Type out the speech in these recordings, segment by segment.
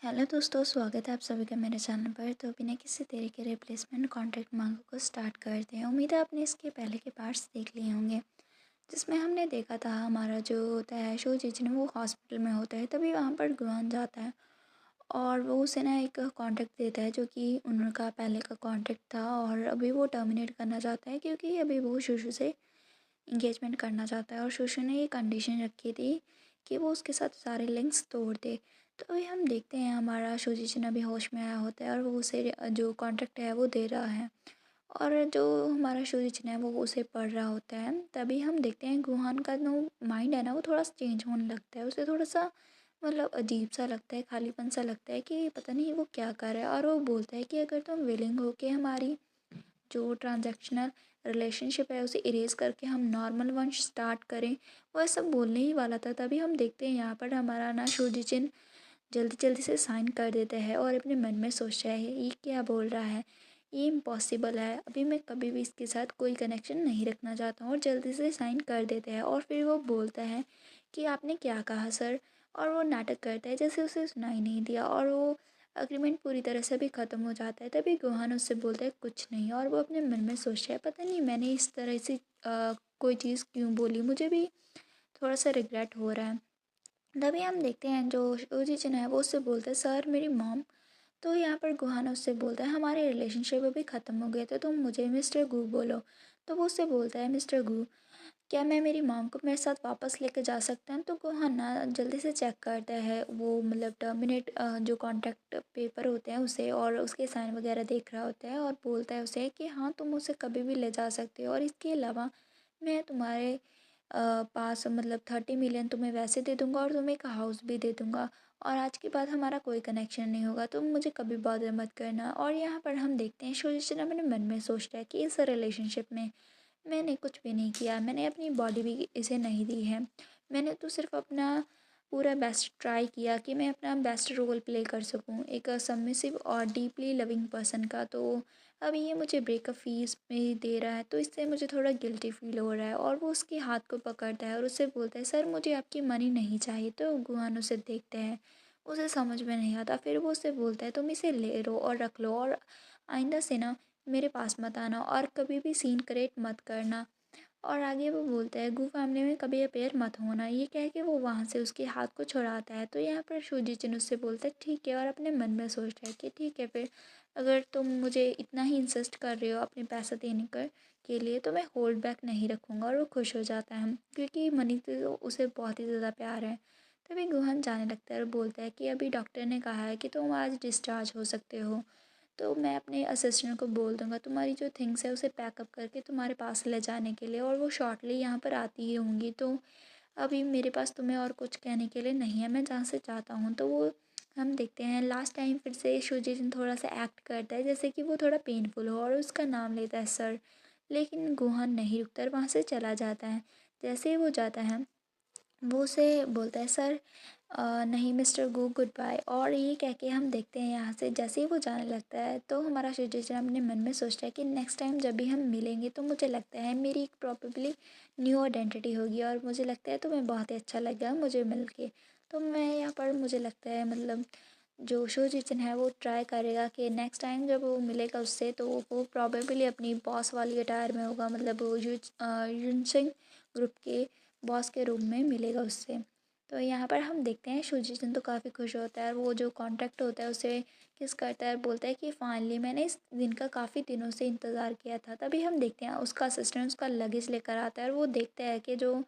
Hello दोस्तों, स्वागत है आप सभी का मेरे चैनल पर। तो बिना किसी देरी के रिप्लेसमेंट कॉन्ट्रैक्ट मांगों को स्टार्ट करते हैं। उम्मीद है आपने इसके पहले के पार्ट्स देख लिए होंगे, जिसमें हमने देखा था हमारा जो होता है शो जिजन वो हॉस्पिटल में होता है। तभी वहाँ पर गुआन जाता है और वो उसे ना एक कॉन्ट्रैक्ट देता है जो कि उनका पहले का कॉन्ट्रैक्ट था और अभी वो टर्मिनेट करना चाहता है, क्योंकि अभी वो शुशु से इंगेजमेंट करना चाहता है। और शुशु ने ये कंडीशन रखी थी कि वो उसके साथ सारे लिंक्स तोड़ दे। तो अभी हम देखते हैं हमारा शुजिचन अभी होश में आया होता है और वो उसे जो कॉन्ट्रैक्ट है वो दे रहा है, और जो हमारा शुजिचन है वो उसे पढ़ रहा होता है। तभी हम देखते हैं गुहान का जो माइंड है ना वो थोड़ा सा चेंज होने लगता है। उसे थोड़ा सा मतलब अजीब सा लगता है, खालीपन सा लगता है कि पता नहीं वो क्या कर रहा है। और वो बोलता है कि अगर तुम विलिंग हो कि हमारी जो ट्रांजैक्शनल रिलेशनशिप है उसे इरेज करके हम नॉर्मल वन स्टार्ट करें। वो ऐसा बोलने ही वाला था, तभी हम देखते हैं यहाँ पर हमारा ना शुजिचिन जल्दी जल्दी से साइन कर देता है और अपने मन में सोच रहा है ये क्या बोल रहा है, ये इम्पॉसिबल है, अभी मैं कभी भी इसके साथ कोई कनेक्शन नहीं रखना चाहता हूँ। और जल्दी से साइन कर देता है और फिर वो बोलता है कि आपने क्या कहा सर। और वो नाटक करता है जैसे उसे सुनाई नहीं दिया और वो अग्रीमेंट पूरी तरह से भी ख़त्म हो जाता है। तभी गुहान उससे बोलता है कुछ नहीं, और वो अपने मन में सोचता है पता नहीं मैंने इस तरह से कोई चीज़ क्यों बोली, मुझे भी थोड़ा सा रिग्रेट हो रहा है। तभी हम देखते हैं जो ओजीचन है वो उससे बोलता है सर मेरी मॉम। तो यहाँ पर गुहान उससे बोलता है हमारे रिलेशनशिप अभी ख़त्म हो गए थे, तुम मुझे मिस्टर गू बोलो। तो वो उससे बोलता है मिस्टर गू, क्या मैं मेरी मॉम को मेरे साथ वापस लेकर जा सकता हूँ। तो गुहान ना जल्दी से चेक करता है वो मतलब टर्मिनेट जो कॉन्ट्रैक्ट पेपर होते हैं उसे, और उसके साइन वगैरह देख रहा होता है और बोलता है उसे कि हाँ तुम उसे कभी भी ले जा सकते हो, और इसके अलावा मैं तुम्हारे पास मतलब 30 मिलियन तुम्हें वैसे दे दूँगा और तुम्हें एक हाउस भी दे दूँगा, और आज के बाद हमारा कोई कनेक्शन नहीं होगा, तुम मुझे कभी बॉदर मत करना। और यहाँ पर हम देखते हैं सुलोचना अपने मन में सोचता है कि इस रिलेशनशिप में मैंने कुछ भी नहीं किया, मैंने अपनी बॉडी भी इसे नहीं दी है, मैंने तो सिर्फ अपना पूरा बेस्ट ट्राई किया कि मैं अपना बेस्ट रोल प्ले कर सकूं एक सबमिसिव और डीपली लविंग पर्सन का। तो अब ये मुझे ब्रेकअप फीस में दे रहा है, तो इससे मुझे थोड़ा गिल्टी फील हो रहा है। और वो उसके हाथ को पकड़ता है और उससे बोलता है सर मुझे आपकी मनी नहीं चाहिए। तो गुहान उसे देखते हैं, उसे समझ में नहीं आता। फिर वो उससे बोलता है तुम इसे ले लो और रख लो, और आइंदा से ना मेरे पास मत आना और कभी भी सीन क्रिएट मत करना। और आगे वो बोलता है गू फैमिली में कभी अपेयर मत होना। ये कह के वो वहाँ से उसके हाथ को छुड़ाता है। तो यहाँ पर शुजिचिन उससे बोलता है ठीक है, और अपने मन में सोचता है कि ठीक है फिर अगर तुम मुझे इतना ही इंसिस्ट कर रहे हो अपने पैसा देने के लिए तो मैं होल्ड बैक नहीं रखूँगा। और वो खुश हो जाता है क्योंकि मनी तो उसे बहुत ही ज़्यादा प्यार है। तभी गुहान जाने लगता है और बोलता है कि अभी डॉक्टर ने कहा है कि तुम आज डिस्चार्ज हो सकते हो, तो मैं अपने असिस्टेंट को बोल दूँगा तुम्हारी जो थिंग्स है उसे पैकअप करके तुम्हारे पास ले जाने के लिए, और वो शॉर्टली यहाँ पर आती ही होंगी। तो अभी मेरे पास तुम्हें और कुछ कहने के लिए नहीं है, मैं जहाँ से चाहता हूँ। तो वो हम देखते हैं लास्ट टाइम फिर से शुजिन थोड़ा सा एक्ट करता है जैसे कि वो थोड़ा पेनफुल हो और उसका नाम लेता है सर। लेकिन गुहान नहीं रुकता और वहाँ से चला जाता है। जैसे ही वो जाता है वो उसे बोलता है सर नहीं मिस्टर गू गुड बाय। और ये कह के हम देखते हैं यहाँ से जैसे ही वो जाने लगता है तो हमारा शुजिचन अपने मन में सोचता है कि नेक्स्ट टाइम जब भी हम मिलेंगे तो मुझे लगता है मेरी एक प्रॉबेबली न्यू आइडेंटिटी होगी, और मुझे लगता है तुम्हें बहुत ही अच्छा लगेगा मुझे मिल के। तो मैं यहाँ पर मुझे लगता है मतलब जो शुजिचन है वो ट्राई करेगा कि नेक्स्ट टाइम जब वो मिलेगा उससे तो वो प्रॉबेबली अपनी बॉस वाली अटायर में होगा, मतलब वो युनसिंग ग्रुप के बॉस के रूम में मिलेगा उससे। तो यहाँ पर हम देखते हैं शुजिचन तो काफ़ी खुश होता है और वो जो कॉन्ट्रैक्ट होता है उसे किस करता है और बोलता है कि फाइनली मैंने इस दिन का काफ़ी दिनों से इंतज़ार किया था। तभी हम देखते हैं उसका असिस्टेंट उसका लगेज लेकर आता है और वो देखता है कि जो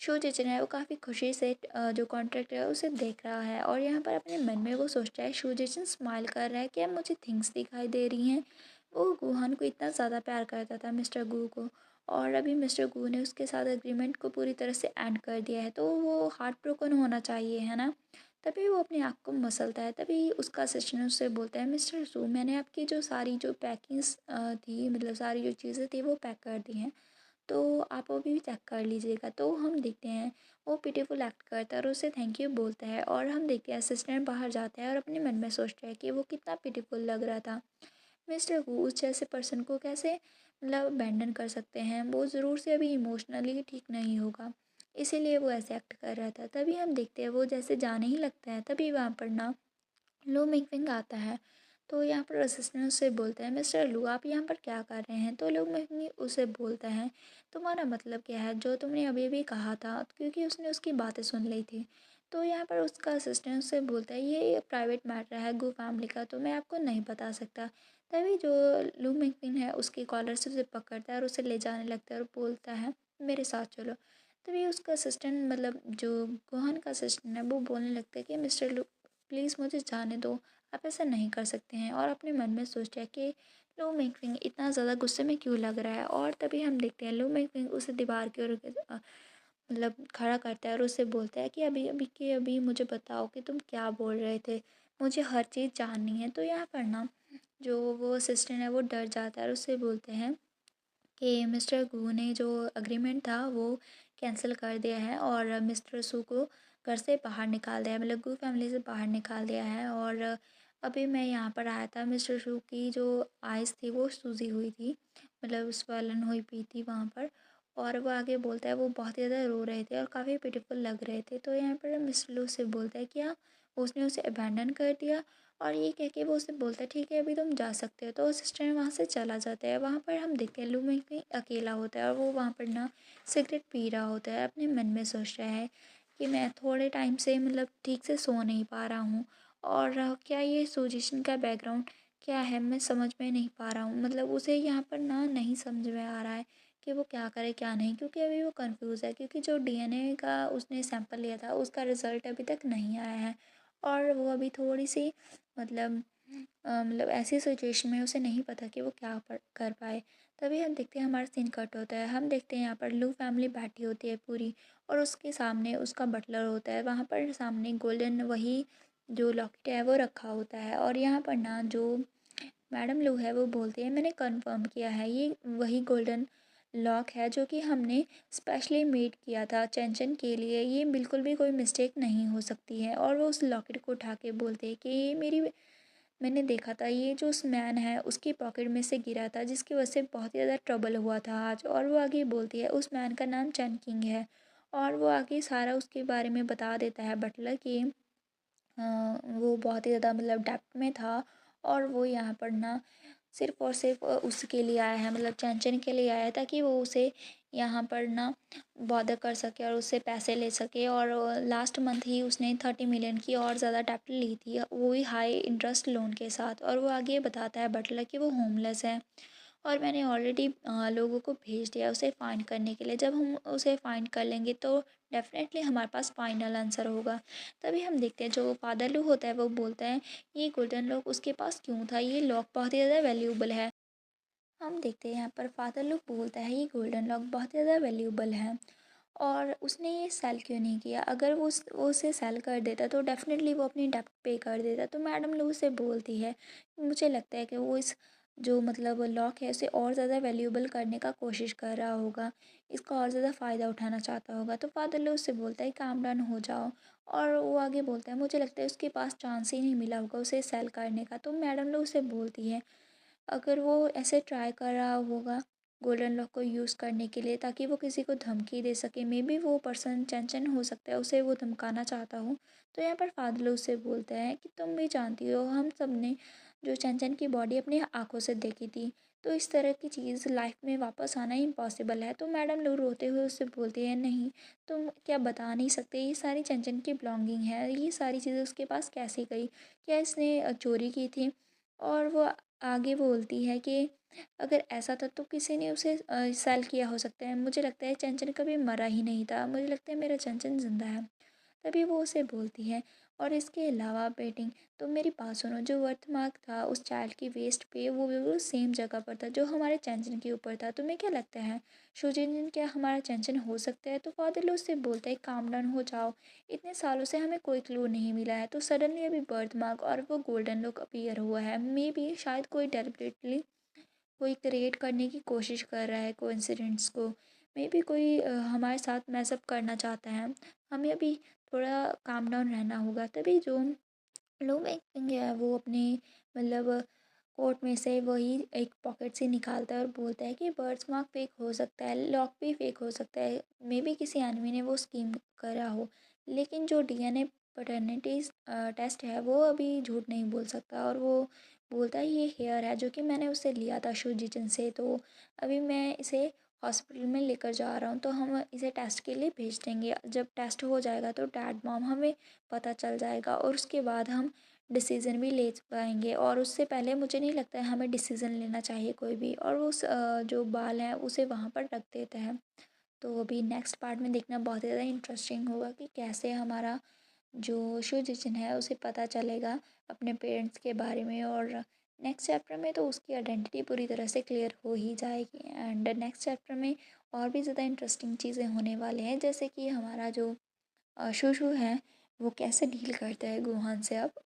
शुजिचन है वो काफ़ी खुशी से जो कॉन्ट्रैक्ट है उसे देख रहा है। और यहाँ पर अपने मन में वो सोचता है शुजिचन स्माइल कर रहा है कि अब मुझे थिंग्स दिखाई दे रही हैं। वो गुहान को इतना ज़्यादा प्यार करता था मिस्टर गू को, और अभी मिस्टर गू ने उसके साथ एग्रीमेंट को पूरी तरह से एंड कर दिया है, तो वो हार्ट ब्रोकन होना चाहिए है ना। तभी वो अपनी आँख को मसलता है। तभी उसका असिस्टेंट उससे बोलता है मिस्टर जू मैंने आपकी जो सारी जो पैकिंग्स थी मतलब सारी जो चीज़ें थी वो पैक कर दी हैं, तो आप वो भी चेक कर लीजिएगा। तो हम देखते हैं वो पिटीफुल एक्ट करता है और उसे थैंक यू बोलता है, और हम देखते हैं असिस्टेंट बाहर जाता है और अपने मन में सोचता है कि वो कितना पिटीफुल लग रहा था। मिस्टर वू उस जैसे पर्सन को कैसे मतलब अबैंडन कर सकते हैं, वो ज़रूर से अभी इमोशनली ठीक नहीं होगा, इसीलिए वो ऐसे एक्ट कर रहा था। तभी हम देखते हैं वो जैसे जाने ही लगता है तभी वहाँ पर ना लू मिंगमिंग आता है। तो यहाँ पर असिस्टेंट उससे बोलता है, मिस्टर लू आप यहाँ पर क्या कर रहे हैं? तो लू मिंगमिंग उसे बोलता है, तुम्हारा मतलब क्या है जो तुमने अभी अभी कहा था, क्योंकि उसने उसकी बातें सुन ली थी। तो यहाँ पर उसका असिस्टेंट उससे बोलता है, ये प्राइवेट मैटर है गू फैमिली का, तो मैं आपको नहीं बता सकता। तभी जो लू मिंगमिंग है उसकी कॉलर से उसे पकड़ता है और उसे ले जाने लगता है और बोलता है, मेरे साथ चलो। तभी उसका असिस्टेंट, मतलब जो गोहान का असिस्टेंट है, वो बोलने लगता है कि मिस्टर लू प्लीज़ मुझे जाने दो, आप ऐसा नहीं कर सकते हैं। और अपने मन में सोचा कि लो मिंगमिंग इतना ज़्यादा गुस्से में क्यों लग रहा है। और तभी हम देखते हैं लो मिंगमिंग उसे दीवार की ओर मतलब खड़ा करता है और उससे बोलता है कि अभी अभी के अभी मुझे बताओ कि तुम क्या बोल रहे थे, मुझे हर चीज़ जाननी है। तो यहाँ पर ना जो वो असिस्टेंट है वो डर जाता है और उससे बोलते हैं कि मिस्टर गू ने जो एग्रीमेंट था वो कैंसिल कर दिया है और मिस्टर सू को घर से बाहर निकाल दिया है, मतलब गू फैमिली से बाहर निकाल दिया है। और अभी मैं यहाँ पर आया था, मिस्टर सू की जो आइज़ थी वो सूजी हुई थी, मतलब स्वलन हुई पी थी वहाँ पर। और वो आगे बोलता है वो बहुत ज़्यादा रो रहे थे और काफ़ी पिटीफुल लग रहे थे। तो यहाँ पर मिस्टर लू से बोलता है कि हाँ, उसने उसे अबैंडन कर दिया। और ये कह के वो उससे बोलता है ठीक है अभी तुम जा सकते हो। तो असिस्टेंट वहाँ से चला जाता है। वहाँ पर हम देखते हैं लू मिंगमिंग अकेला होता है और वो वहाँ पर ना सिगरेट पी रहा होता है, अपने मन में सोच रहा है कि मैं थोड़े टाइम से मतलब ठीक से सो नहीं पा रहा हूँ। और क्या ये सोजिशन का बैकग्राउंड क्या है मैं समझ में नहीं पा रहा हूँ। मतलब उसे यहाँ पर ना नहीं समझ में आ रहा है कि वो क्या करे क्या नहीं, क्योंकि अभी वो कंफ्यूज है, क्योंकि जो डीएनए का उसने सैंपल लिया था उसका रिज़ल्ट अभी तक नहीं आया है। और वो अभी थोड़ी सी मतलब मतलब ऐसी सिचुएशन में उसे नहीं पता कि वो क्या कर पाए। तभी हम देखते हैं हमारा सीन कट होता है। हम देखते हैं यहाँ पर लू फैमिली बैठी होती है पूरी, और उसके सामने उसका बटलर होता है। वहाँ पर सामने गोल्डन वही जो लॉकेट है वो रखा होता है। और यहाँ पर ना जो मैडम लू है वो बोलती है, मैंने कंफर्म किया है ये वही गोल्डन लॉक है जो कि हमने स्पेशली मेड किया था चेंचन के लिए, ये बिल्कुल भी कोई मिस्टेक नहीं हो सकती है। और वो उस लॉकेट को उठा के बोलते हैं कि ये मेरी, मैंने देखा था ये जो उस मैन है उसकी पॉकेट में से गिरा था, जिसकी वजह से बहुत ही ज़्यादा ट्रबल हुआ था आज। और वो आगे बोलती है उस मैन का नाम चैन किंग है। और वो आगे सारा उसके बारे में बता देता है बटलर कि वो बहुत ही ज़्यादा मतलब डेप्थ में था। और वो यहाँ पर ना सिर्फ़ और सिर्फ़ उसके लिए आया है, मतलब चैन के लिए आया है, ताकि वो उसे यहाँ पर ना बॉदर कर सके और उससे पैसे ले सके। और लास्ट मंथ ही उसने 30 मिलियन की और ज़्यादा डेब्ट ली थी, वो भी हाई इंटरेस्ट लोन के साथ। और वो आगे बताता है बटलर कि वो होमलेस है और मैंने ऑलरेडी लोगों को भेज दिया उसे फाइंड करने के लिए। जब हम उसे फाइंड कर लेंगे तो डेफ़िनेटली हमारे पास फाइनल आंसर होगा। तभी हम देखते हैं जो फादर लू होता है वो बोलता है, ये गोल्डन लॉक उसके पास क्यों था? ये लॉक बहुत ही ज़्यादा वैल्यूएबल है। हम देखते हैं यहाँ पर फादर लुक बोलता है ये गोल्डन लॉक बहुत ज़्यादा वैल्यूएबल है और उसने ये सेल क्यों नहीं किया? अगर वो उसे सेल कर देता तो डेफ़िनेटली वो अपनी डेब्ट पे कर देता। तो मैडम लू उसे बोलती है, मुझे लगता है कि वो इस जो मतलब लॉक है उसे और ज़्यादा वैल्यूएबल करने का कोशिश कर रहा होगा, इसका और ज़्यादा फ़ायदा उठाना चाहता होगा। तो फादर लू उससे बोलता है काम डाउन हो जाओ। और वो आगे बोलता है, मुझे लगता है उसके पास चांस ही नहीं मिला होगा उसे सेल करने का। तो मैडम लू उसे बोलती है, अगर वो ऐसे ट्राई कर रहा होगा गोल्डन लॉक को यूज़ करने के लिए ताकि वो किसी को धमकी दे सके, मे बी वो पर्सन चंचन हो सकता है, उसे वो धमकाना चाहता हो। तो यहाँ पर फादर उससे बोलते हैं कि तुम भी जानती हो हम सब ने जो चंचन की बॉडी अपनी आंखों से देखी थी, तो इस तरह की चीज़ लाइफ में वापस आना इम्पॉसिबल है। तो मैडम लोग रोते हुए उससे बोलती है, नहीं तुम क्या बता नहीं सकते, ये सारी चंचन की बिलोंगिंग है, ये सारी चीज़ें उसके पास कैसे गई, क्या इसने चोरी की थी? और वो आगे बोलती है कि अगर ऐसा था तो किसी ने उसे सेल किया हो सकता है, मुझे लगता है चंचन कभी मरा ही नहीं था, मुझे लगता है मेरा चंचन ज़िंदा है। तभी वो उसे बोलती है, और इसके अलावा बेटिंग तो मेरी बात सुनो, जो बर्थमार्क था उस चाइल्ड की वेस्ट पे वो बिल्कुल सेम जगह पर था जो हमारे चंचन के ऊपर था। तुम्हें क्या लगता है शुजिन क्या हमारा चंचन हो सकता है? तो फादर उससे बोलता है काम डाउन हो जाओ, इतने सालों से हमें कोई क्लू नहीं मिला है, तो सडनली अभी बर्थ मार्क और वो गोल्डन लुक अपीयर हुआ है, मे बी शायद कोई डेलिबरेटली कोई क्रिएट करने की कोशिश कर रहा है कोइंसिडेंस को, मे बी कोई हमारे साथ मैसअप करना चाहता है। हमें अभी थोड़ा काम डाउन रहना होगा। तभी जो लोग एक है वो अपने मतलब कोट में से वही एक पॉकेट से निकालता है और बोलता है कि बर्थ मार्क फेक हो सकता है, लॉक भी फेक हो सकता है, मे बी किसी आदमी ने वो स्कीम करा हो, लेकिन जो डीएनए पैटर्निटी टेस्ट है वो अभी झूठ नहीं बोल सकता, और वो बोलता है ये हेयर है जो कि मैंने उससे लिया था शुजिचन से। तो अभी मैं इसे हॉस्पिटल में लेकर जा रहा हूँ, तो हम इसे टेस्ट के लिए भेज देंगे। जब टेस्ट हो जाएगा तो डैड मॉम हमें पता चल जाएगा, और उसके बाद हम डिसीज़न भी ले पाएंगे। और उससे पहले मुझे नहीं लगता है हमें डिसीज़न लेना चाहिए कोई भी, और उस जो बाल हैं उसे वहाँ पर रख देते हैं। तो अभी नेक्स्ट पार्ट में देखना बहुत ज़्यादा इंटरेस्टिंग होगा कि कैसे हमारा जो शुजिचन है उसे पता चलेगा अपने पेरेंट्स के बारे में। और नेक्स्ट चैप्टर में तो उसकी आइडेंटिटी पूरी तरह से क्लियर हो ही जाएगी। एंड नेक्स्ट चैप्टर में और भी ज़्यादा इंटरेस्टिंग चीज़ें होने वाले हैं, जैसे कि हमारा जो शुशु है वो कैसे डील करता है गुहान से अब।